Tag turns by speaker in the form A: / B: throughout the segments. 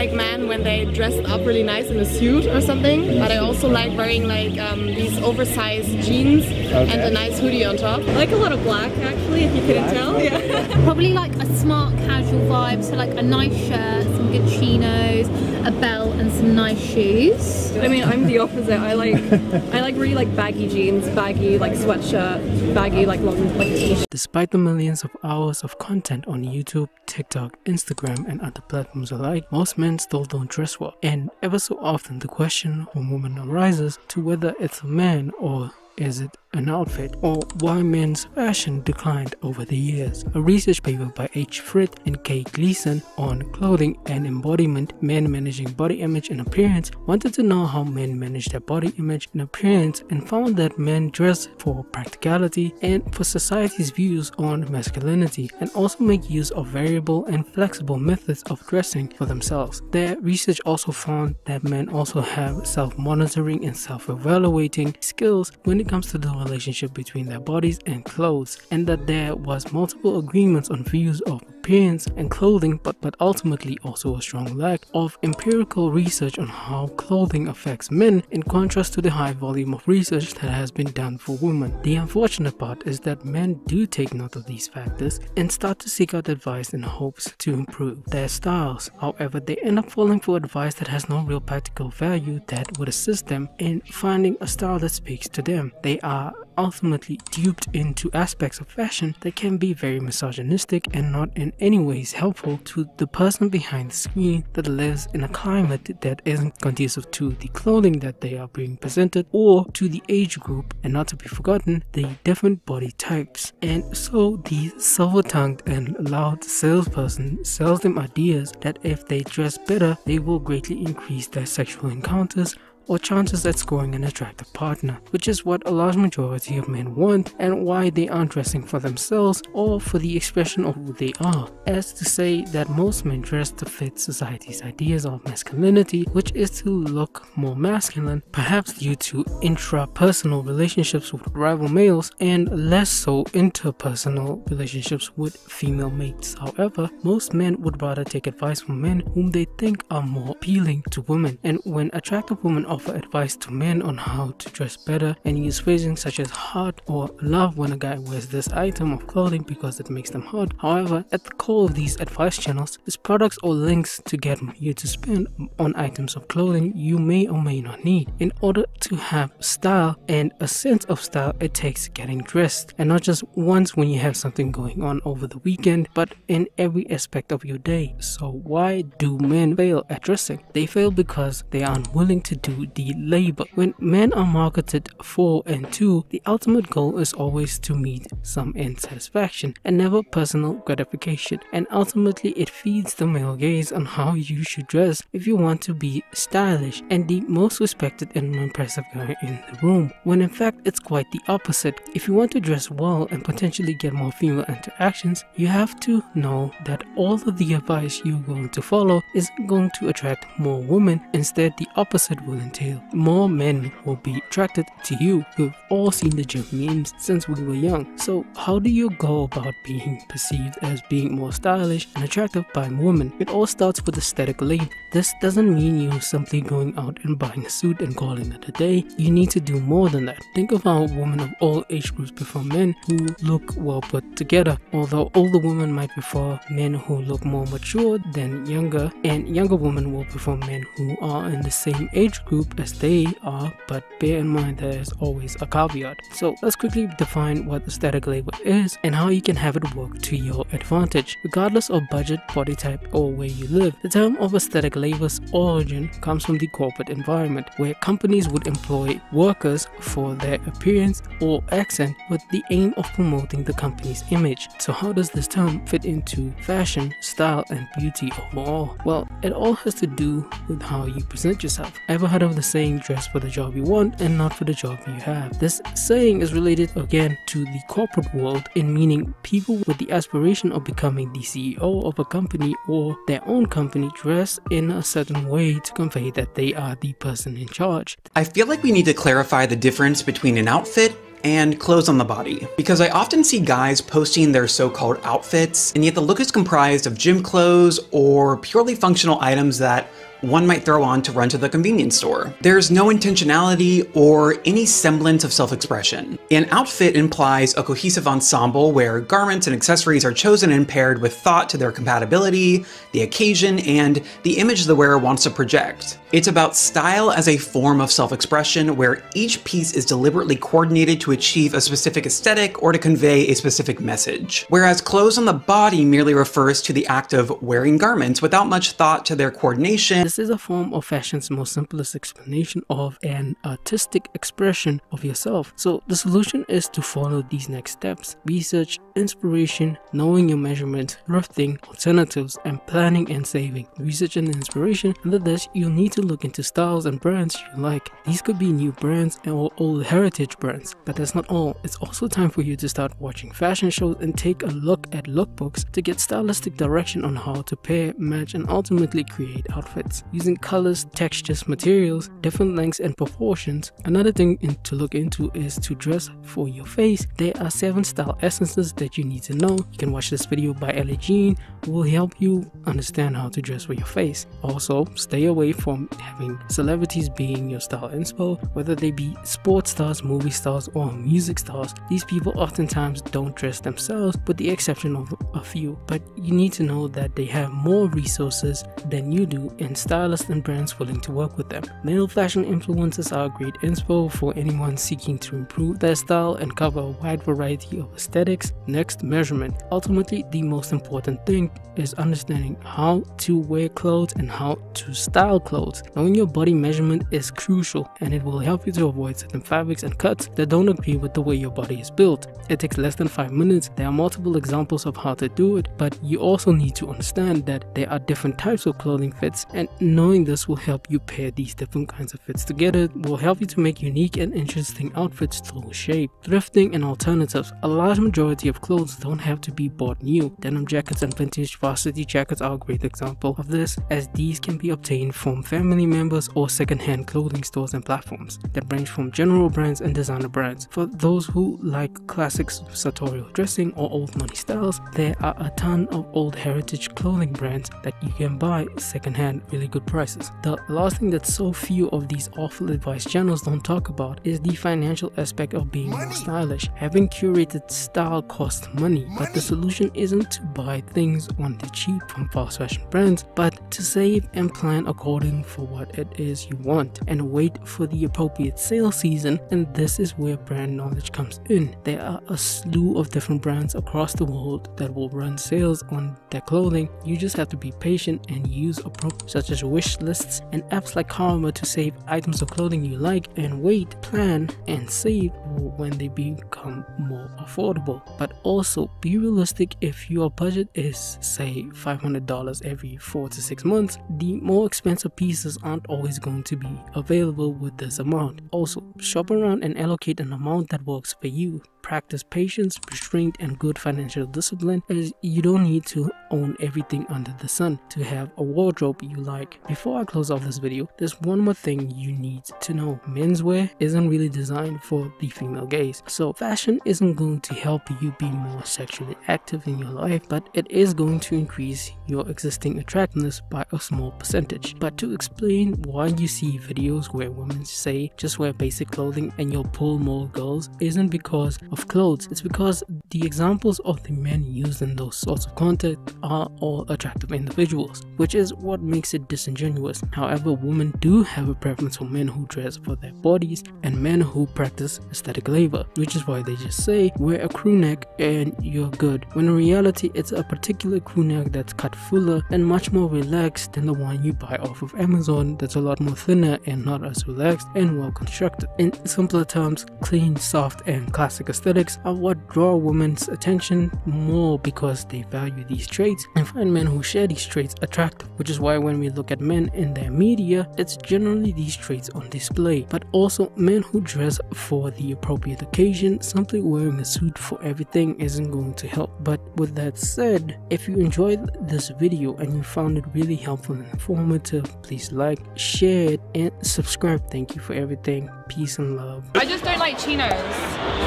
A: like men when they dressed up really nice in a suit or something, but I also like wearing like these oversized jeans and a nice hoodie on top. I like a lot of black actually, if you couldn't tell. Yeah.
B: Probably like a smart casual vibe, so like a nice shirt, some good chinos, a belt and some nice shoes.
A: I mean, I'm the opposite. I like really like baggy jeans, baggy like sweatshirt, baggy like long like t-shirt.
C: Despite the millions of hours of content on YouTube, TikTok, Instagram and other platforms alike, most men still don't dress well. And ever so often the question from women arises to whether it's a man or is it an outfit, or why men's fashion declined over the years. A research paper by H. Frit and K. Gleason on clothing and embodiment, men managing body image and appearance, wanted to know how men manage their body image and appearance, and found that men dress for practicality and for society's views on masculinity, and also make use of variable and flexible methods of dressing for themselves. Their research also found that men also have self-monitoring and self-evaluating skills when it comes to the relationship between their bodies and clothes, and that there was multiple agreements on views of appearance and clothing, but ultimately also a strong lack of empirical research on how clothing affects men, in contrast to the high volume of research that has been done for women. The unfortunate part is that men do take note of these factors and start to seek out advice in hopes to improve their styles. However, they end up falling for advice that has no real practical value that would assist them in finding a style that speaks to them. They are ultimately duped into aspects of fashion that can be very misogynistic and not in any ways helpful to the person behind the screen that lives in a climate that isn't conducive to the clothing that they are being presented, or to the age group, and not to be forgotten, the different body types. And so the silver-tongued and loud salesperson sells them ideas that if they dress better, they will greatly increase their sexual encounters or chances at scoring an attractive partner, which is what a large majority of men want, and why they aren't dressing for themselves or for the expression of who they are. As to say that most men dress to fit society's ideas of masculinity, which is to look more masculine, perhaps due to intrapersonal relationships with rival males and less so interpersonal relationships with female mates. However, most men would rather take advice from men whom they think are more appealing to women, and when attractive women offer advice to men on how to dress better and use phrasing such as hot or love when a guy wears this item of clothing because it makes them hot. However, at the core of these advice channels is products or links to get you to spend on items of clothing you may or may not need. In order to have style and a sense of style, it takes getting dressed, and not just once when you have something going on over the weekend, but in every aspect of your day. So why do men fail at dressing? They fail because they are unwilling to do the labor. When men are marketed for and to, the ultimate goal is always to meet some end satisfaction and never personal gratification, and ultimately it feeds the male gaze on how you should dress if you want to be stylish and the most respected and impressive guy in the room, when in fact it's quite the opposite. If you want to dress well and potentially get more female interactions, you have to know that all of the advice you're going to follow is going to attract more women. Instead, the opposite will entail more men will be attracted to you. We've all seen the gym memes since we were young. So how do you go about being perceived as being more stylish and attractive by women? It all starts with aesthetic label. This doesn't mean you simply going out and buying a suit and calling it a day. You need to do more than that. Think of how women of all age groups prefer men who look well put together, although older women might prefer men who look more mature than younger, and younger women will prefer men who are in the same age group as they are, but bear in mind there's always a caveat. So let's quickly define what aesthetic label is and how you can have it work to your advantage. Regardless of budget, body type, or where you live, the term of aesthetic label's origin comes from the corporate environment, where companies would employ workers for their appearance or accent with the aim of promoting the company's image. So how does this term fit into fashion, style, and beauty overall? Well, it all has to do with how you present yourself. Ever heard of the saying, dress for the job you want and not for the job you have? This saying is related again to the corporate world, in meaning people with the aspiration of becoming the CEO of a company or their own company dress in a certain way to convey that they are the person in charge.
D: I feel like we need to clarify the difference between an outfit and clothes on the body. Because I often see guys posting their so-called outfits, and yet the look is comprised of gym clothes or purely functional items that one might throw on to run to the convenience store. There's no intentionality or any semblance of self-expression. An outfit implies a cohesive ensemble where garments and accessories are chosen and paired with thought to their compatibility, the occasion, and the image the wearer wants to project. It's about style as a form of self-expression where each piece is deliberately coordinated to achieve a specific aesthetic or to convey a specific message. Whereas clothes on the body merely refers to the act of wearing garments without much thought to their coordination.
C: This is a form of fashion's most simplest explanation of an artistic expression of yourself. So the solution is to follow these next steps: research, inspiration, knowing your measurements, thrifting, alternatives, and planning and saving. Research and inspiration. Under this, you'll need to look into styles and brands you like. These could be new brands or old heritage brands, but that's not all. It's also time for you to start watching fashion shows and take a look at lookbooks to get stylistic direction on how to pair, match, and ultimately create outfits using colors, textures, materials, different lengths and proportions. Another thing to look into is to dress for your face. There are 7 style essences that you need to know. You can watch this video by Ellie Jean, who will help you understand how to dress for your face. Also, stay away from having celebrities being your style inspo, whether they be sports stars, movie stars, or music stars. These people oftentimes don't dress themselves, with the exception of a few, but you need to know that they have more resources than you do and stylists and brands willing to work with them. Male fashion influencers are a great inspo for anyone seeking to improve their style and cover a wide variety of aesthetics. Next, measurement. Ultimately, the most important thing is understanding how to wear clothes and how to style clothes. Knowing your body measurement is crucial, and it will help you to avoid certain fabrics and cuts that don't agree with the way your body is built. It takes less than 5 minutes. There are multiple examples of how to do it, but you also need to understand that there are different types of clothing fits, and knowing this will help you pair these different kinds of fits together. It will help you to make unique and interesting outfits through shape. Thrifting and alternatives. A large majority of clothes don't have to be bought new. Denim jackets and vintage varsity jackets are a great example of this, as these can be obtained from family members or second-hand clothing stores and platforms that range from general brands and designer brands. For those who like classics, sartorial dressing, or old money styles, there are a ton of old heritage clothing brands that you can buy second-hand really good prices. The last thing that so few of these awful advice channels don't talk about is the financial aspect of being more stylish. Having curated style costs money, but the solution isn't to buy things on the cheap from fast fashion brands, but to save and plan according for what it is you want and wait for the appropriate sale season. And this is where brand knowledge comes in. There are a slew of different brands across the world that will run sales on their clothing. You just have to be patient and use appropriate, such as wish lists and apps like Homme, to save items of clothing you like, and wait, plan, and save when they become more affordable. But also be realistic. If your budget is, say, $500 every 4 to 6 months, the more expensive pieces aren't always going to be available with this amount. Also, shop around and allocate an amount that works for you. Practice patience, restraint, and good financial discipline, as you don't need to own everything under the sun to have a wardrobe you like. Before I close off this video, there's one more thing you need to know. Menswear isn't really designed for the female gaze, so fashion isn't going to help you be more sexually active in your life, but it is going to increase your existing attractiveness by a small percentage. But to explain why you see videos where women say just wear basic clothing and you'll pull more girls isn't because of clothes, it's because the examples of the men used in those sorts of content are all attractive individuals, which is what makes it disingenuous. However, women do have a preference for men who dress for their bodies and men who practice aesthetic labor, which is why they just say wear a crew neck and you're good, when in reality it's a particular crew neck that's cut fuller and much more relaxed than the one you buy off of Amazon that's a lot more thinner and not as relaxed and well constructed. In simpler terms, clean, soft, and classic aesthetics are what draw women's attention more because they value these traits and find men who share these traits attractive, which is why when we look at men in their media, it's generally these traits on display. But also men who dress for the appropriate occasion. Simply wearing a suit for everything isn't going to help. But with that said, if you enjoyed this video and you found it really helpful and informative, please like, share it, and subscribe. Thank you for everything. peace and love.
E: I just don't like chinos.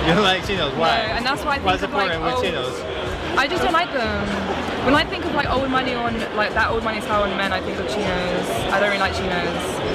F: You don't like chinos? Why?
E: No, and that's why I think
F: What's the
E: of like
F: problem with chinos?
E: I just don't like them. When I think of like old money on like that old money style on men, I think of chinos. I don't really like chinos.